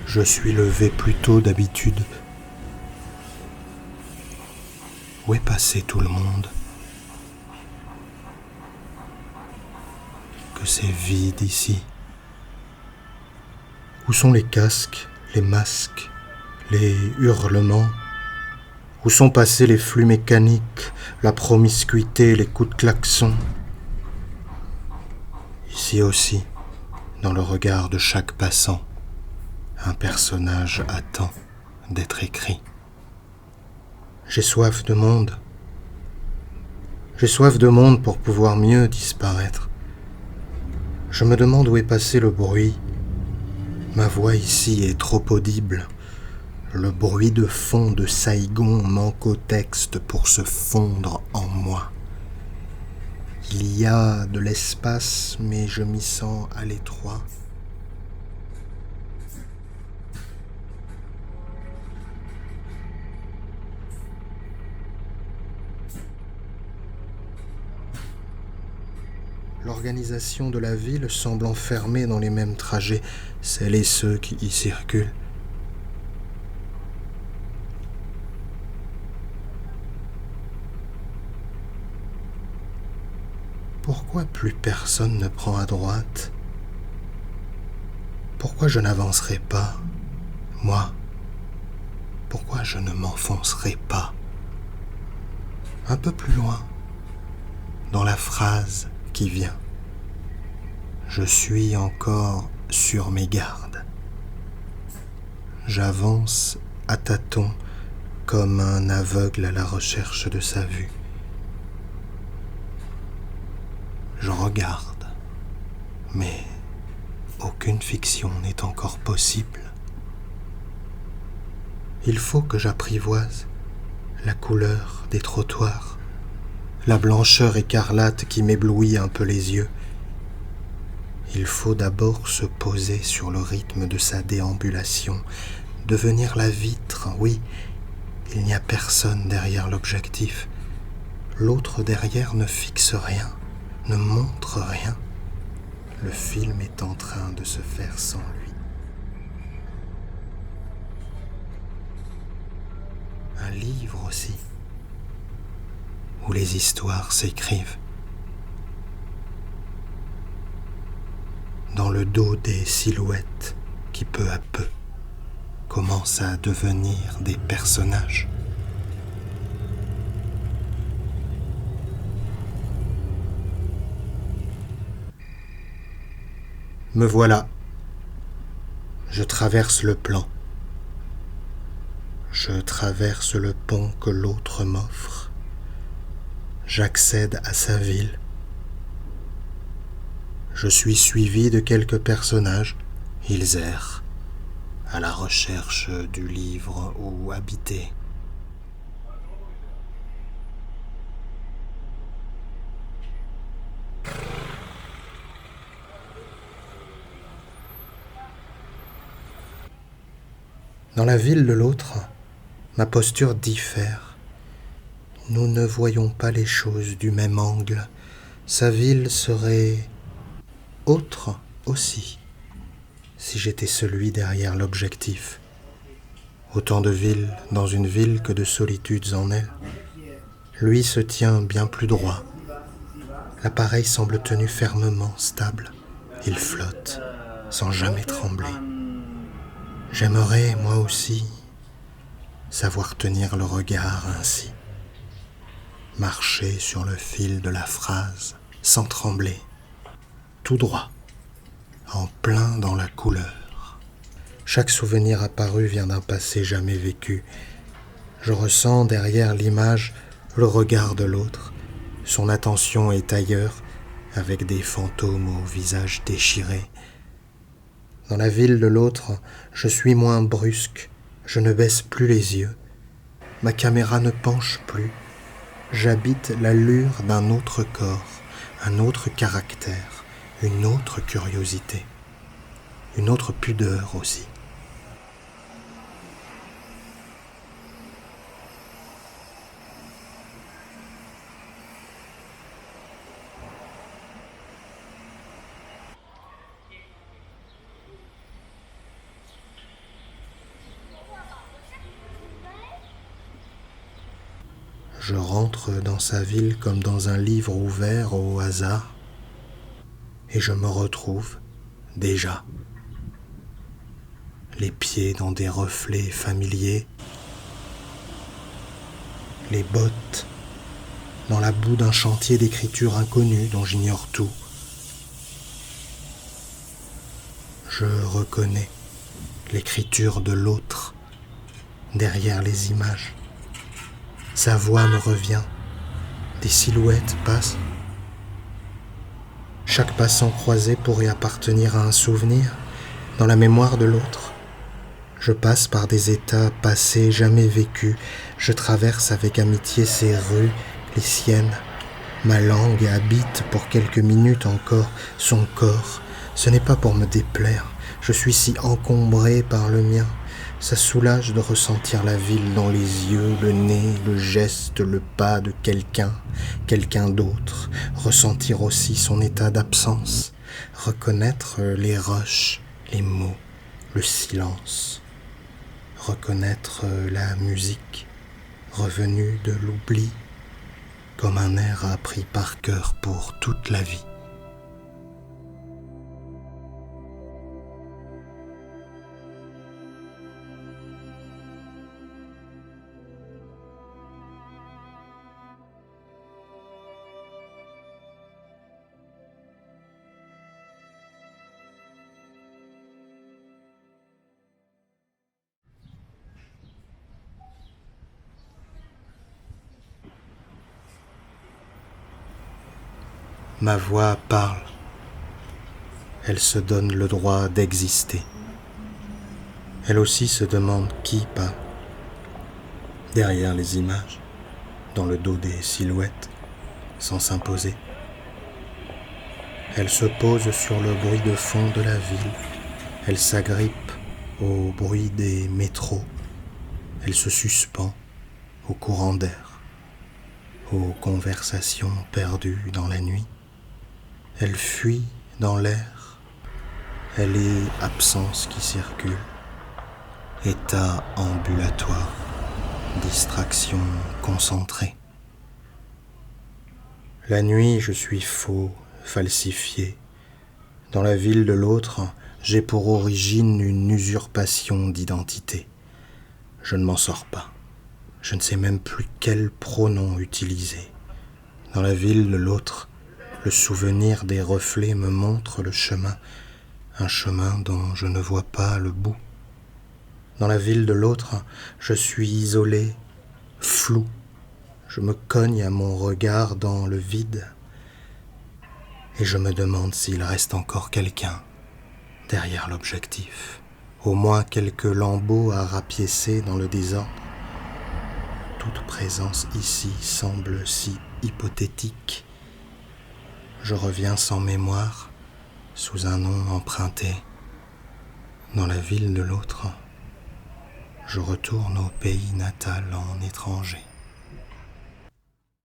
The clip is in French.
Je suis levé plus tôt d'habitude. Où est passé tout le monde? Que c'est vide ici. Où sont les casques, les masques, les hurlements? Où sont passés les flux mécaniques, la promiscuité, les coups de klaxon? Ici aussi, dans le regard de chaque passant, un personnage attend d'être écrit. J'ai soif de monde. J'ai soif de monde pour pouvoir mieux disparaître. Je me demande où est passé le bruit. Ma voix ici est trop audible. Le bruit de fond de Saigon manque au texte pour se fondre en moi. Il y a de l'espace, mais je m'y sens à l'étroit. L'organisation de la ville semble enfermée dans les mêmes trajets, celles et ceux qui y circulent. Pourquoi plus personne ne prend à droite? Pourquoi je n'avancerai pas, moi? Pourquoi je ne m'enfoncerai pas? Un peu plus loin, dans la phrase qui vient. Je suis encore sur mes gardes. J'avance à tâtons comme un aveugle à la recherche de sa vue. Je regarde, mais aucune fiction n'est encore possible. Il faut que j'apprivoise la couleur des trottoirs, la blancheur écarlate qui m'éblouit un peu les yeux. Il faut d'abord se poser sur le rythme de sa déambulation, devenir la vitre, oui, il n'y a personne derrière l'objectif. L'autre derrière ne fixe rien, ne montre rien. Le film est en train de se faire sans lui. Un livre aussi, où les histoires s'écrivent. Dans le dos des silhouettes qui peu à peu commencent à devenir des personnages. Me voilà. Je traverse le plan. Je traverse le pont que l'autre m'offre. J'accède à sa ville. Je suis suivi de quelques personnages. Ils errent à la recherche du livre où habiter. Dans la ville de l'autre, ma posture diffère. Nous ne voyons pas les choses du même angle. Sa ville serait autre aussi, si j'étais celui derrière l'objectif. Autant de villes dans une ville que de solitudes en elle. Lui se tient bien plus droit. L'appareil semble tenu fermement, stable. Il flotte, sans jamais trembler. J'aimerais, moi aussi, savoir tenir le regard ainsi. Marcher sur le fil de la phrase, sans trembler. Tout droit, en plein dans la couleur. Chaque souvenir apparu vient d'un passé jamais vécu. Je ressens derrière l'image le regard de l'autre. Son attention est ailleurs, avec des fantômes au visage déchiré. Dans la ville de l'autre, je suis moins brusque. Je ne baisse plus les yeux. Ma caméra ne penche plus. J'habite l'allure d'un autre corps, un autre caractère, une autre curiosité, une autre pudeur aussi. Je rentre dans sa ville comme dans un livre ouvert au hasard, et je me retrouve, déjà, les pieds dans des reflets familiers, les bottes dans la boue d'un chantier d'écriture inconnue dont j'ignore tout. Je reconnais l'écriture de l'autre derrière les images. Sa voix me revient, des silhouettes passent. Chaque passant croisé pourrait appartenir à un souvenir dans la mémoire de l'autre. Je passe par des états passés, jamais vécus. Je traverse avec amitié ces rues, les siennes. Ma langue habite pour quelques minutes encore son corps. Ce n'est pas pour me déplaire. Je suis si encombré par le mien. Ça soulage de ressentir la ville dans les yeux, le nez, le geste, le pas de quelqu'un d'autre. Ressentir aussi son état d'absence. Reconnaître les rushs, les mots, le silence. Reconnaître la musique, revenue de l'oubli, comme un air appris par cœur pour toute la vie. Ma voix parle, elle se donne le droit d'exister. Elle aussi se demande qui parle. Derrière les images, dans le dos des silhouettes, sans s'imposer. Elle se pose sur le bruit de fond de la ville. Elle s'agrippe au bruit des métros. Elle se suspend au courant d'air, aux conversations perdues dans la nuit. Elle fuit dans l'air. Elle est absence qui circule, état ambulatoire, distraction concentrée. La nuit, je suis faux, falsifié. Dans la ville de l'autre, j'ai pour origine une usurpation d'identité. Je ne m'en sors pas. Je ne sais même plus quel pronom utiliser. Dans la ville de l'autre, le souvenir des reflets me montre le chemin, un chemin dont je ne vois pas le bout. Dans la ville de l'autre, je suis isolé, flou. Je me cogne à mon regard dans le vide et je me demande s'il reste encore quelqu'un derrière l'objectif. Au moins quelques lambeaux à rapiécer dans le désordre. Toute présence ici semble si hypothétique. Je reviens sans mémoire, sous un nom emprunté. Dans la ville de l'autre, je retourne au pays natal en étranger.